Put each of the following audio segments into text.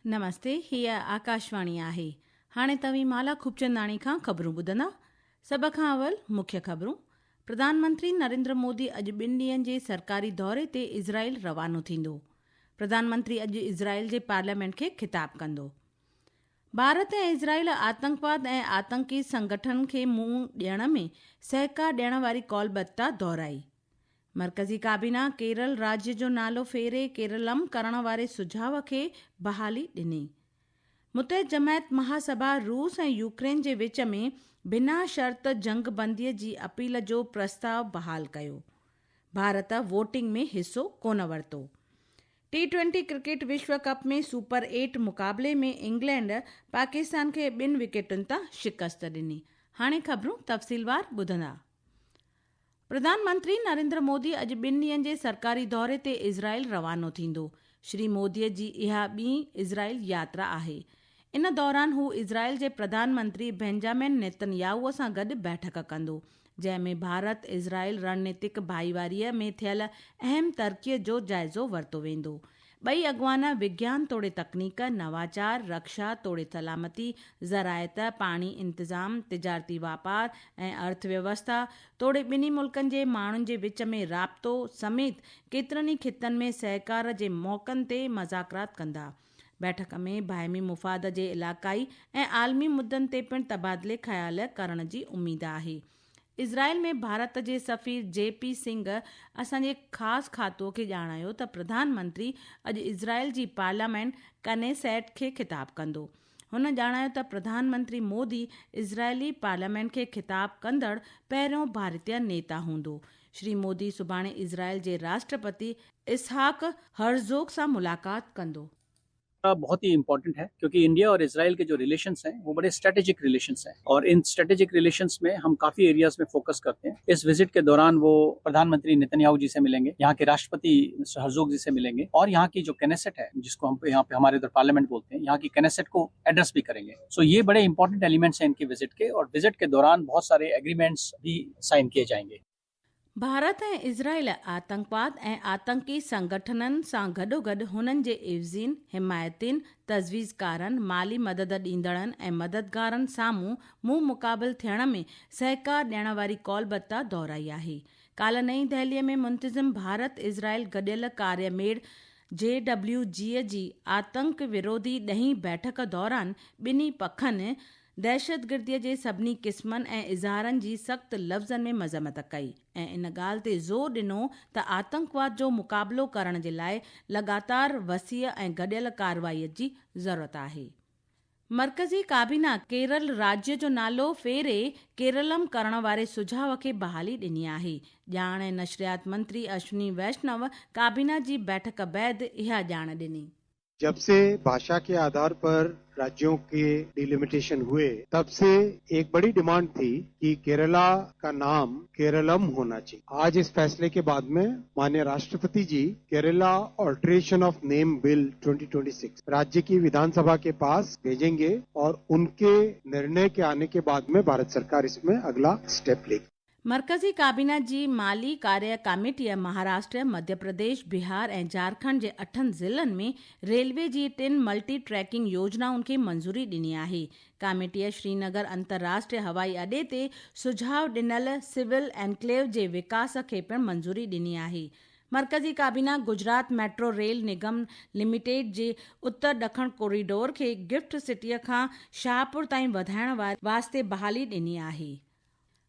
नमस्ते, हीअ आकाशवाणी आहे। हाणे तव्हीं माला खूबचंदाणी खां ख़बरूं ॿुधंदा। सभ खां अवल मुख्य ख़बरूं। प्रधानमंत्री नरेंद्र मोदी अॼु 2 ॾींहनि जे सरकारी दौरे ते इज़राइल रवानो थींदो। प्रधानमंत्री अॼु इज़राइल जे पार्लियामेंट खे ख़िताब कंदो। भारत ऐं इज़राइल आतंकवाद ऐं आतंकी संगठन खे मुंहुं ॾियण में सहकार ॾियण वारी कौलबद्दता दोहराई। मरकज़ी काबीना केरल राज्य जो नालो फेरे केरलम करण वारे सुझाव खे बहाली ॾिनी। मुतहद जमायत महासभा रूस ऐं यूक्रेन जे विच में बिना शर्त जंग बंदीअ जी अपील जो प्रस्ताव बहाल कयो। भारत वोटिंग में हिसो कोन वरितो। T20 क्रिकेट विश्व कप में सुपर 8 मुक़ाबले में इंग्लैंड पाकिस्तान खे 2 विकेटुनि तां शिकस्त ॾिनी। हाणे ख़बरूं तफ़सीलवार ॿुधंदा। प्रधानमंत्री नरेंद्र मोदी अॼु 2 ॾींहनि जे सरकारी दौरे ते इज़राइल रवानो थींदो। श्री मोदीअ जी इहा ॿी इज़राइल यात्रा आहे। इन दौरान हू इज़राइल जे प्रधानमंत्री बेंजामिन नेतन्याहूअ सां गॾु बैठक कंदो, जंहिं में भारत इज़राइल रणनीतिक भाईवारीअ में थियल अहम तरक़ीअ जो जाइज़ो वरितो वेंदो। ॿई अॻवान विज्ञान तोड़े तकनीक, नवाचार, रक्षा तोड़े सलामती, ज़रायत, पाणी इंतज़ाम, तिजारती वापार ऐं अर्थव्यवस्था तोड़े ॿिन्ही मुल्कनि जे माण्हुनि जे विच में राब्तो समेत केतिरनि ई खितनि में सहकार जे मौक़नि ते मज़ाकरात कंदा। बैठक में बाहिमी मुफ़ाद जे इलाक़ाई ऐं आलमी मुद्दनि ते पिणु तबादले ख़्याल करण जी उमेद आहे। इज़राइल में भारत जे सफ़ीर JP सिंह असांजे ख़ासि खातो खे ॼाणायो त प्रधानमंत्री अॼु इज़राइल जी पार्लियामेंट कनेसेट खे ख़िताब कंदो। हुन ॼाणायो त प्रधानमंत्री मोदी इज़राइली पार्लियामेंट खे ख़िताब कंदड़ पहिरियों भारतीय नेता हूंदो। श्री मोदी सुभाणे इज़राइल जे राष्ट्रपति इसहाक हर्ज़ोग सां मुलाक़ात कंदो। बहुत ही इम्पोर्टेंट है क्योंकि इंडिया और इजराइल के जो रिलेशंस हैं वो बड़े स्ट्रेटेजिक रिलेशंस हैं और इन स्ट्रेटेजिक रिलेशंस में हम काफी एरियाज में फोकस करते हैं। इस विजिट के दौरान वो प्रधानमंत्री नेतन्याहू जी से मिलेंगे, यहाँ के राष्ट्रपति हर्ज़ोग जी से मिलेंगे और यहाँ की जो कैनेसेट है, जिसको हम यहाँ पे हमारे इधर पार्लियामेंट बोलते हैं, यहाँ की कैनेसेट को एड्रेस भी करेंगे। सो ये बड़े इंपॉर्टेंट एलिमेंट्स हैं इनकी विजिट के, और विजिट के दौरान बहुत सारे एग्रीमेंट्स भी साइन किए जाएंगे। भारत ऐं इज़राइल आतंकवाद ऐं आतंकी संगठननि सां गॾोगॾु हुननि जे इवज़ीन, हिमायतिन, तजवीज़कारनि, माली मदद ॾींदड़नि ऐं मददगारनि साम्हूं मुंहुं मुक़ाबिल थियण में सहकार ॾियण वारी कौलबद्दता दोहराई आहे। काल्ह नईं दहलीअ में मुंतज़िम भारत इज़राइल गॾियल कार्यमेड़ JWG जी आतंक विरोधी ॾहीं बैठक दौरान ॿिन्ही पखनि दहशतगर्दीअ जे सभिनी क़िस्मनि ऐं इज़हारनि जी सख़्त लफ़्ज़नि में मज़म्मत कई ऐं इन ॻाल्हि ते ज़ोर ॾिनो त आतंकवाद जो मुक़ाबिलो करण जे लाइ लगातार वसीअ ऐं गॾियल कार्रवाईअ जी ज़रूरत आहे। मरकज़ी काबीना केरल राज्य जो नालो फेरे केरलम करण वारे सुझाव खे बहाली ॾिनी आहे। ॼाण ऐं नशरियात मंत्री अश्विनी वैष्णव काबीना जी बैठक बैदि इहा ॼाण ॾिनी। जब से भाषा के आधार पर राज्यों के डिलिमिटेशन हुए, तब से एक बड़ी डिमांड थी कि केरला का नाम केरलम होना चाहिए। आज इस फैसले के बाद में माननीय राष्ट्रपति ji Kerala alteration of name bill 2026 राज्य की विधानसभा के पास भेजेंगे और उनके निर्णय के आने के बाद में भारत सरकार इसमें अगला स्टेप लेगी। मरकज़ी काबीना जी माली कार्य कमेटीअ महाराष्ट्र, मध्य प्रदेश, बिहार ऐं झारखंड जे 8 ज़िलनि में रेलवे जी 3 मल्टी ट्रैकिंग योजनाउनि खे मंज़ूरी ॾिनी आहे। कमेटीअ श्रीनगर अंतर्राष्ट्रीय हवाई अॾे ते सुझाव ॾिनल सिविल एनक्लेव जे विकास खे पिणु मंज़ूरी ॾिनी आहे। मरकज़ी काबीना गुजरात मेट्रो रेल निगम लिमिटेड जे उत्तर ॾखण कॉरिडोर खे गिफ्ट सिटीअ खां शाहपुर ताईं वधाइण वास्ते बहाली ॾिनी आहे।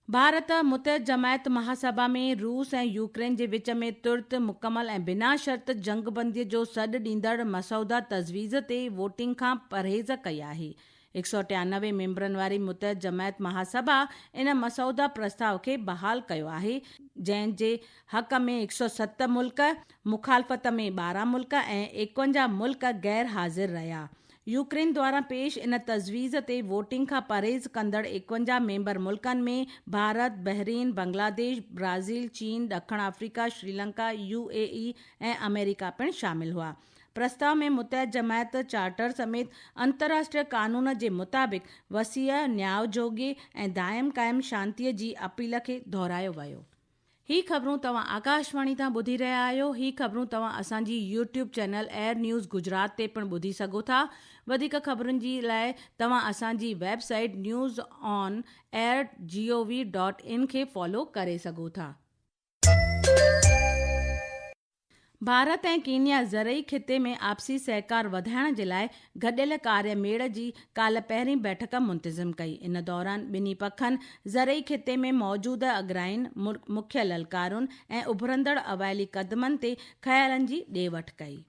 भारत मुतहद जमायत महासभा में रूस ऐं यूक्रेन जे विच में तुर्त, मुकमल ऐं बिना शर्त जंगबंदीअ जो सॾु ॾींदड़ मसौदा तजवीज़ ते वोटिंग खां परहेज़ कई आहे। 193 मेंबरनि वारी मुतहद जमायत महासभा इन मसौदा प्रस्ताव खे बहाल कयो आहे, जंहिं जे हक़ में 107 मुल्क, मुखालफ़त में 12 मुल्क ऐं 51 मुल्क गैर हाज़िर रहिया। यूक्रेन द्वारा पेश इन तजवीज़ ते वोटिंग खां परहेज़ कंदड़ 51 मेंबर मुल्कनि में भारत, बहरीन, बांग्लादेश, ब्राज़ील, चीन, ॾखण अफ्रीका, श्रीलंका, UAE ऐं अमेरिका पिणु शामिल हुआ। प्रस्ताव में मुतहद जमायत चार्टर समेत अंतर्राष्ट्रीय कानून जे मुताबिक़ वसीअ, न्याय जोॻे ऐं दाइम क़ाइम शांतीअ जी अपील खे दोहरायो वियो। ही ख़बरूं तव्हां आकाशवाणी तां ॿुधी रहिया आहियो। ही ख़बरूं तव्हां असांजी YouTube channel air news Gujarat ते पिणु ॿुधी सघो था। वधीक ख़बरुनि जी लाइ तव्हां असांजी वेबसाइट newsonair.gov.in खे फॉलो करे सघो था। भारत ऐं कीनिया ज़रई खिते में आपसी सहकार वधाइण जे लाइ गॾियल कार्य मेड़ जी काल्ह पहिरीं बैठक मुंतज़िम कई। इन दौरान ॿिन्ही पखनि ज़रई खिते में मौजूदु अॻराइन मुख्य ललकारुनि ऐं उभरंदड़ अवाइली क़दमनि ते ख़्यालनि जी ॾे वठि कई।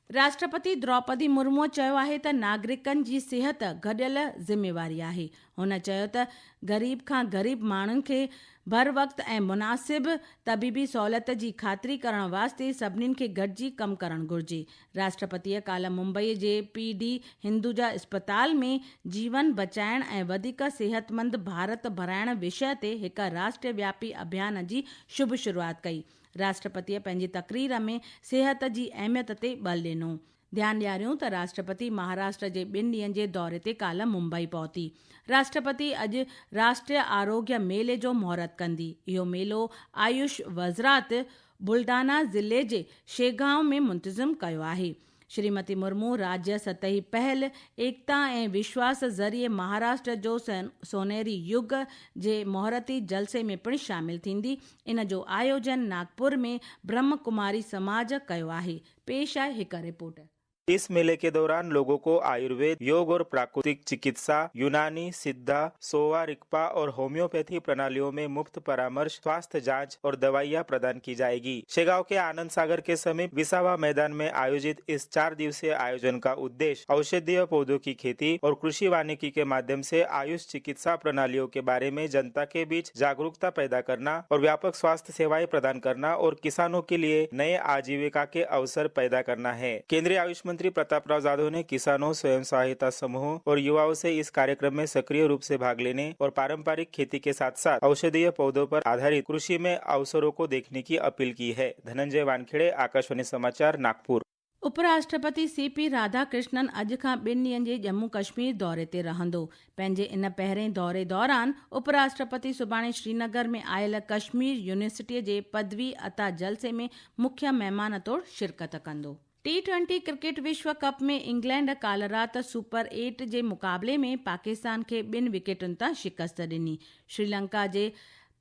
राष्ट्रपति द्रौपदी मुर्मू चयो आहे त नागरिकनि जी सिहत गॾियल ज़िम्मेवारी आहे। हुन चयो त ग़रीब खां ग़रीब माण्हुनि खे बर वक़्त ऐं मुनासिब तबीबी सहूलियत जी ख़ातिरी करण वास्ते सभिनीनि खे गॾिजी कमु करणु घुर्जे। राष्ट्रपतिअ काल्ह मुंबई जे PD हिंदुजा अस्पताल में जीवन बचाइण ऐं वधीक सेहतमंद भारत बणाइण विषय ते हिक राष्ट्रव्यापी अभियान जी शुभ शुरूआत कई। राष्ट्रपतिअ पंहिंजी तक़रीर में सिहत जी अहमियत ते बल ॾिनो। ध्यानु ॾियारियूं त राष्ट्रपति महाराष्ट्र जे 2 ॾींहनि जे दौरे ते काल्ह मुंबई पहुती। राष्ट्रपति अॼु राष्ट्रीय आरोग्य मेले जो महूरत कंदी। इहो मेलो आयुष वज़रात बुलडाना ज़िले जे शेगांव में मुंतज़िम कयो आहे। श्रीमती मुर्मू राज्य सतही पहल एकता ऐं विश्वास ज़रिए महाराष्ट्र जो सोनेरी युग जे महूरती जलसे में पिणु शामिल थींदी। इन जो आयोजन नागपुर में ब्रह्म कुमारी समाज कयो आहे। पेश आहे हिक रिपोर्ट। इस मेले के दौरान लोगों को आयुर्वेद, योग और प्राकृतिक चिकित्सा, यूनानी, सिद्धा, सोवा, रिक्पा और होम्योपैथी प्रणालियों में मुफ्त परामर्श, स्वास्थ्य जांच और दवाइयां प्रदान की जाएगी। शेगांव के आनंद सागर के समीप विसावा मैदान में आयोजित इस 4 दिवसीय आयोजन का उद्देश्य औषधीय पौधों की खेती और कृषि वानिकी के माध्यम से आयुष चिकित्सा प्रणालियों के बारे में जनता के बीच जागरूकता पैदा करना और व्यापक स्वास्थ्य सेवाएं प्रदान करना और किसानों के लिए नए आजीविका के अवसर पैदा करना है। केंद्रीय आयुष मंत्री प्रतापराव जाधव ने किसानों, स्वयं सहायता समूहों और युवाओं से इस कार्यक्रम में सक्रिय रूप से भाग लेने और पारंपरिक खेती के साथ साथ औषधीय पौधों पर आधारित कृषि में अवसरों को देखने की अपील की है। धनंजय वानखेड़े, आकाशवाणी समाचार, नागपुर। उपराष्ट्रपति CP राधाकृष्णन अॼु खां 2 ॾींहनि जे जम्मू कश्मीर दौरे ते रहंदो। पंहिंजे इन पहिरें दौरे दौरान उपराष्ट्रपति सुभाणे श्रीनगर में आयल कश्मीर यूनिवर्सिटीअ जे पदवी अता जलसे में मुख्य महिमान तौरु शिरकत कंदो। T20 क्रिकेट विश्व कप में इंग्लैंड काल्ह राति सुपर 8 जे मुक़ाबले में पाकिस्तान खे 2 विकेटुनि तां शिकस्त ॾिनी। श्रीलंका जे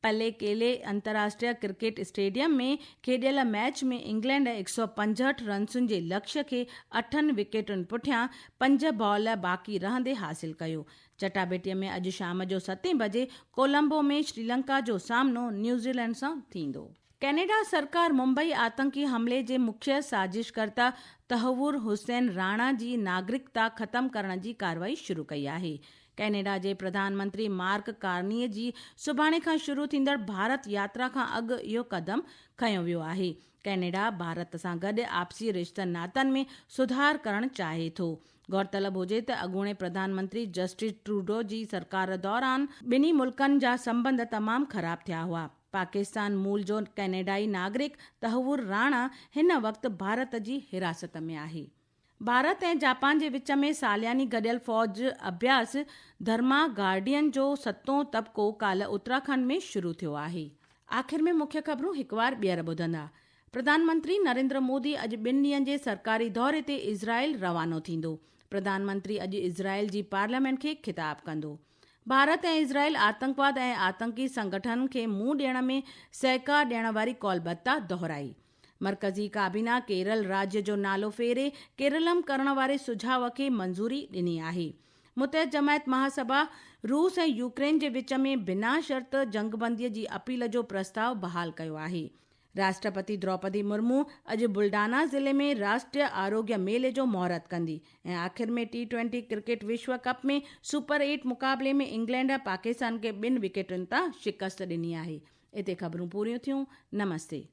पलेकेले अंतर्राष्ट्रीय क्रिकेट स्टेडियम में खेॾियल मैच में इंग्लैंड 165 रन्सुनि जे लक्ष्य खे 8 विकेटुनि पुठियां 5 बॉल बाक़ी रहंदे हासिल कयो। चटाभेटीअ में अॼु शाम जो 7 बजे कोलंबो में श्रीलंका जो सामनो न्यूज़ीलैंड सां थींदो। कैनेडा सरकार मुंबई आतंकी हमले जे मुख्य साजिशकर्ता तहव्वुर हुसैन राणा जी नागरिकता ख़त्म करण जी कार्रवाई शुरू कई आहे। कैनेडा जे प्रधानमंत्री मार्क कार्नीअ जी सुभाणे खां शुरू थींदड़ भारत यात्रा खां अॻु इहो क़दम खंयो वियो आहे। कैनेडा भारत सां गॾु आपसी रिश्तनि नातनि में सुधार करणु चाहे थो। गौरतलब हुजे त अॻूणे प्रधानमंत्री जस्टिन ट्रूडो जी सरकार दौरान ॿिन्ही मुल्कनि जा संबंध तमामु ख़राब थिया हुआ। पाकिस्तान मूल जो कैनेडाई नागरिक तहव्वुर राणा हिन वक़्तु भारत जी हिरासत में आहे। भारत ऐं जापान जे विच में सालियानी गॾियल फ़ौज अभ्यास धर्मा गार्डियन जो 7हों तबको काल्ह उत्तराखंड में शुरू थियो आहे। आख़िर में मुख्य ख़बरूं हिकु बार ॿीहर ॿुधंदा। प्रधानमंत्री नरेंद्र मोदी अॼु 2 ॾींहनि जे सरकारी दौरे ते इज़राइल रवानो थींदो। प्रधानमंत्री अॼु इज़राइल जी पार्लियामेंट खे ख़िताब कंदो। भारत ऐं इज़राइल आतंकवाद ऐं आतंकी संगठन खे मुंहुं ॾियण में सहकार ॾियण वारी कौलबत्ता दोहराई। मरकज़ी काबीना केरल राज्य जो नालो फेरे केरलम करण वारे सुझाव खे मंज़ूरी ॾिनी आहे। मुतहद जमायत महासभा रूस ऐं यूक्रेन जे विच में बिना शर्त जंगबंदीअ जी अपील जो प्रस्ताव बहाल कयो आहे। राष्ट्रपति द्रौपदी मुर्मू अॼु बुलडाना ज़िले में राष्ट्रीय आरोग्य मेले जो महूरत कंदी ऐं आख़िर में T20 क्रिकेट विश्व कप में सुपर 8 मुक़ाबले में इंग्लैंड पाकिस्तान खे 2 विकेटुनि तां शिकस्त ॾिनी आहे। इते ख़बरूं पूरियूं थियूं। नमस्ते।